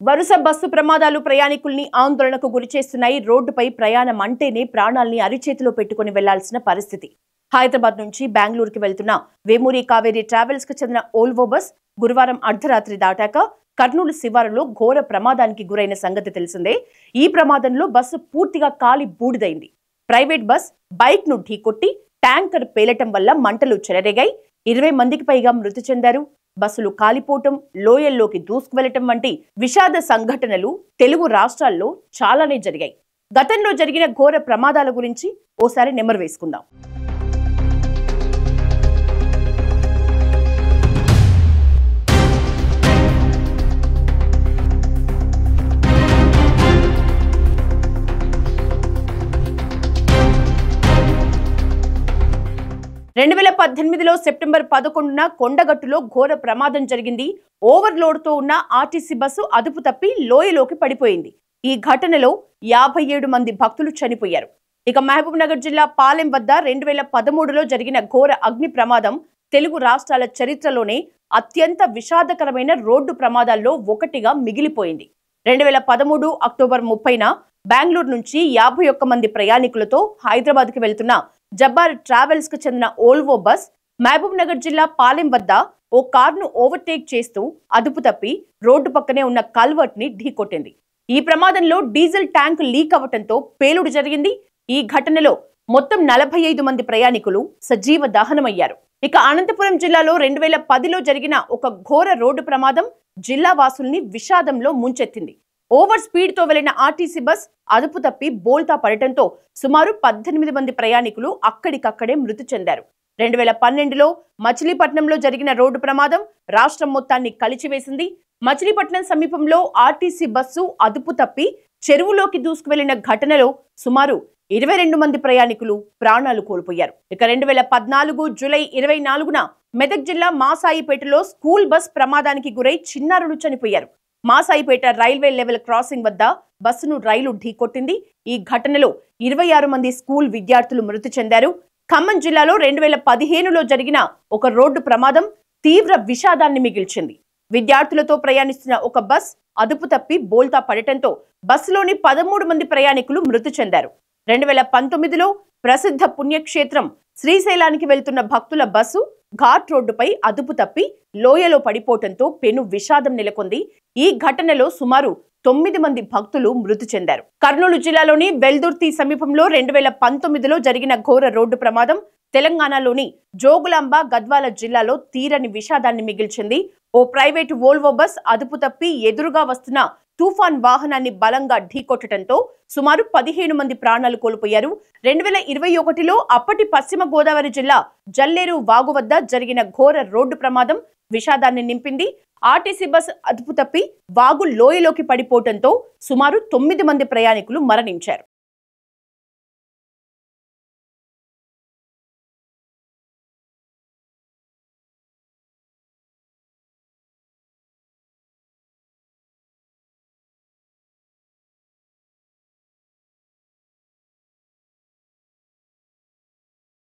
వరుస బస్సు ప్రమాదాలు ప్రయాణికుల్ని ఆందోళనకు గురిచేస్తున్నాయి. రోడ్డుపై ప్రయాణం అంటేనే ప్రాణాల్ని అరిచేతిలో పెట్టుకుని వెళ్లాల్సిన పరిస్థితి. హైదరాబాద్ నుంచి బెంగళూరుకి వెళ్తున్న వేమూరి కావేరీ ట్రావెల్స్ కు చెందిన ఓల్వో బస్ గురువారం అర్ధరాత్రి దాటాక కర్నూలు శివారులో ఘోర ప్రమాదానికి గురైన సంగతి తెలిసిందే. ఈ ప్రమాదంలో బస్సు పూర్తిగా కాలి బూడిదైంది. ప్రైవేట్ బస్ బైక్ ను ఢీకొట్టి ట్యాంకర్ పేలటం వల్ల మంటలు చెలరేగాయి. 20 మందికి పైగా మృతి చెందారు. బస్సులు కాలిపోవటం, లోయల్లోకి దూసుకువెళ్లటం వంటి విషాద సంఘటనలు తెలుగు రాష్ట్రాల్లో చాలానే జరిగాయి. గతంలో జరిగిన ఘోర ప్రమాదాల గురించి ఓసారి నెమరు వేసుకుందాం. సెప్టెంబర్ 11 కొండగట్టులో ఘోర ప్రమాదం జరిగింది. ఓవర్లోడ్ తో ఉన్న ఆర్టీసీ బస్సు అదుపు తప్పి లోయలోకి పడిపోయింది. ఈ ఘటనలో 57 మంది భక్తులు చనిపోయారు. ఇక మహబూబ్ నగర్ జిల్లా పాలెం వద్ద 2013లో జరిగిన ఘోర అగ్ని ప్రమాదం తెలుగు రాష్ట్రాల చరిత్రలోనే అత్యంత విషాదకరమైన రోడ్డు ప్రమాదాల్లో ఒకటిగా మిగిలిపోయింది. 2013 అక్టోబర్ 30న బెంగళూరు నుంచి 51 మంది ప్రయాణికులతో హైదరాబాద్ కి వెళ్తున్న జబ్బార్ ట్రావెల్స్ కు చెందిన ఓల్వో బస్ మహబూబ్ నగర్ జిల్లా పాలెం వద్ద ఓ కార్ను ఓవర్టేక్ చేస్తూ అదుపు తప్పి రోడ్డు పక్కనే ఉన్న కల్వర్ట్ ని ఢీకొట్టింది. ఈ ప్రమాదంలో డీజిల్ ట్యాంక్ లీక్ అవటంతో పేలుడు జరిగింది. ఈ ఘటనలో మొత్తం 45 మంది ప్రయాణికులు సజీవ దహనమయ్యారు. ఇక అనంతపురం జిల్లాలో 2010లో జరిగిన ఒక ఘోర రోడ్డు ప్రమాదం జిల్లా వాసుల్ని విషాదంలో ముంచెత్తింది. ఓవర్ స్పీడ్ తో వెళ్లిన ఆర్టీసీ బస్ అదుపు తప్పి బోల్తా పడటంతో సుమారు 18 మంది ప్రయాణికులు అక్కడికక్కడే మృతి చెందారు. 2012లో మచిలీపట్నంలో జరిగిన రోడ్డు ప్రమాదం రాష్ట్రం మొత్తాన్ని కలిచివేసింది. మచిలీపట్నం సమీపంలో ఆర్టీసీ బస్సు అదుపు తప్పి చెరువులోకి దూసుకువెళ్లిన ఘటనలో సుమారు 22 మంది ప్రయాణికులు ప్రాణాలు కోల్పోయారు. ఇక 2014 జూలై 24న మెదక్ జిల్లా మాసాయిపేటలో స్కూల్ బస్ ప్రమాదానికి గురై చిన్నారులు చనిపోయారు. మాసాయిపేట రైల్వే లెవెల్ క్రాసింగ్ వద్ద బస్సును రైలు ఢీకొట్టింది. ఈ ఘటనలో 26 మంది స్కూల్ విద్యార్థులు మృతి చెందారు. ఖమ్మం జిల్లాలో 2015లో జరిగిన ఒక రోడ్డు ప్రమాదం తీవ్ర విషాదాన్ని మిగిల్చింది. విద్యార్థులతో ప్రయాణిస్తున్న ఒక బస్ అదుపు తప్పి బోల్తా పడటంతో బస్సులోని 13 మంది ప్రయాణికులు మృతి చెందారు. 2019లో ప్రసిద్ధ పుణ్యక్షేత్రం శ్రీశైలానికి వెళ్తున్న భక్తుల బస్సు ఘాట్ రోడ్డుపై అదుపు తప్పి లోయలో పడిపోవటంతో పెను విషాదం నెలకొంది. ఈ ఘటనలో సుమారు 9 మంది భక్తులు మృతి చెందారు. కర్నూలు జిల్లాలోని వెల్దుర్తి సమీపంలో 2019లో జరిగిన ఘోర రోడ్డు ప్రమాదం తెలంగాణలోని జోగులాంబ గద్వాల జిల్లాలో తీరని విషాదాన్ని మిగిల్చింది. ఓ ప్రైవేటు వోల్వో బస్ అదుపు తప్పి ఎదురుగా వస్తున్న తుఫాన్ వాహనాన్ని బలంగా ఢీకొట్టడంతో సుమారు 15 మంది ప్రాణాలు కోల్పోయారు. 2021లో అప్పటి పశ్చిమ గోదావరి జిల్లా జల్లేరు వాగు వద్ద జరిగిన ఘోర రోడ్డు ప్రమాదం విషాదాన్ని నింపింది. ఆర్టీసీ బస్ అదుపు తప్పి వాగు లోయలోకి పడిపోవడంతో సుమారు 9 మంది ప్రయాణికులు మరణించారు.